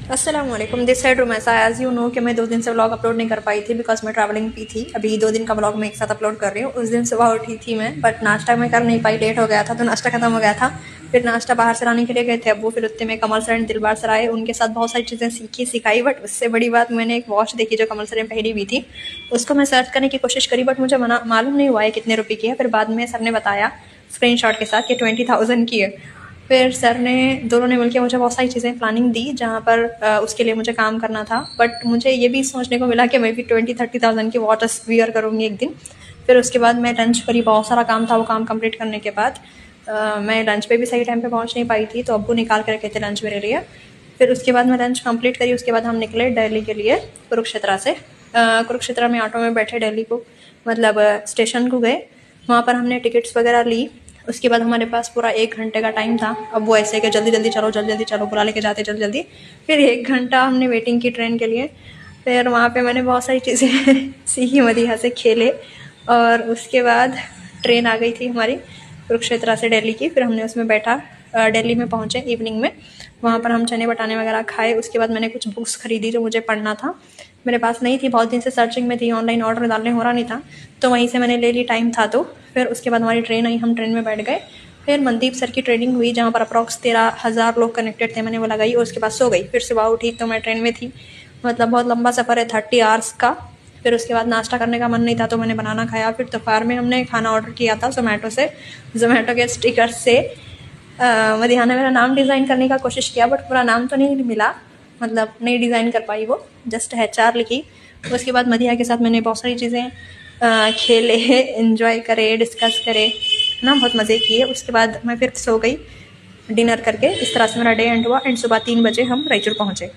अस्सलाम वालेकुम, this side Rumaisa. As you know कि मैं 2 दिन से व्लॉग अपलोड नहीं कर पाई थी बिकॉज मैं ट्रैवलिंग पे थी। अभी 2 दिन का व्लॉग मैं एक साथ अपलोड कर रही हूँ। उस दिन सुबह उठी थी मैं, बट नाश्ता मैं कर नहीं पाई, लेट हो गया था तो नाश्ता खत्म हो गया था। फिर नाश्ता बाहर से लाने के लिए गए थे अब्बू, फिर उतने में कमल सर एंड दिलबार सर आए, उनके साथ बहुत सारी चीज़ें सीखी सिखाई। बट उससे बड़ी बात, मैंने एक वॉच देखी जो कमल सर ने पहनी हुई थी, उसको मैं सर्च करने की कोशिश करी बट मुझे मालूम नहीं हुआ है कितने रुपये की है। फिर बाद में सर ने बताया स्क्रीनशॉट के साथ कि 20,000 की है। फिर सर ने, दोनों ने मिलकर मुझे बहुत सारी चीज़ें प्लानिंग दी जहाँ पर उसके लिए मुझे काम करना था। बट मुझे ये भी सोचने को मिला कि मैं भी 20-30,000 की वॉच वियर करूँगी एक दिन। फिर उसके बाद मैं लंच करी, बहुत सारा काम था। वो काम कंप्लीट करने के बाद मैं लंच पे भी सही टाइम पे पहुँच नहीं पाई थी, तो अब्बू निकाल के रखे थे लंच मेरे लिए। फिर उसके बाद मैं लंच कंप्लीट करी, उसके बाद हम निकले दिल्ली के लिए कुरुक्षेत्रा से। कुरुक्षेत्रा में ऑटो में बैठे दिल्ली को, मतलब स्टेशन को गए। वहाँ पर हमने टिकट्स वगैरह ली। उसके बाद हमारे पास पूरा 1 घंटे का टाइम था। अब वो ऐसे कि जल्दी जल्दी चलो, जल्दी जल्दी चलो, बुला लेके जाते जल्दी जल्दी। फिर 1 घंटा हमने वेटिंग की ट्रेन के लिए। फिर वहाँ पे मैंने बहुत सारी चीज़ें सीखी, मदीहा से खेले। और उसके बाद ट्रेन आ गई थी हमारी कुरुक्षेत्र से दिल्ली की। फिर हमने उसमें बैठा, दिल्ली में पहुँचे इवनिंग में। वहाँ पर हम चने बटाने वगैरह खाए। उसके बाद मैंने कुछ बुक्स खरीदी जो मुझे पढ़ना था, मेरे पास नहीं थी, बहुत दिन से सर्चिंग में थी, ऑनलाइन ऑर्डर डालने हो रहा नहीं था, तो वहीं से मैंने ले ली, टाइम था तो। फिर उसके बाद हमारी ट्रेन आई, हम ट्रेन में बैठ गए। फिर मनदीप सर की ट्रेनिंग हुई जहाँ पर अप्रॉक्स 13,000 लोग कनेक्टेड थे, मैंने वो लगाई और उसके बाद सो गई। फिर सुबह उठी तो मैं ट्रेन में थी, मतलब बहुत लंबा सफ़र है, 30 आवर्स का। फिर उसके बाद नाश्ता करने का मन नहीं था तो मैंने बनाना खाया। फिर दोपहर में हमने खाना ऑर्डर किया था जोमेटो से। जोमेटो के स्टिकर से मदीहा ने मेरा नाम डिज़ाइन करने का कोशिश किया बट पूरा नाम तो नहीं मिला, मतलब नहीं डिज़ाइन कर पाई, वो जस्ट HR लिखी। उसके बाद मदीहा के साथ मैंने बहुत सारी चीज़ें खेले, इन्जॉय करे, डिस्कस करे ना, बहुत मज़े किए। उसके बाद मैं फिर सो गई डिनर करके। इस तरह से मेरा डे एंड हुआ एंड सुबह 3 बजे हम रायचूर पहुँचे।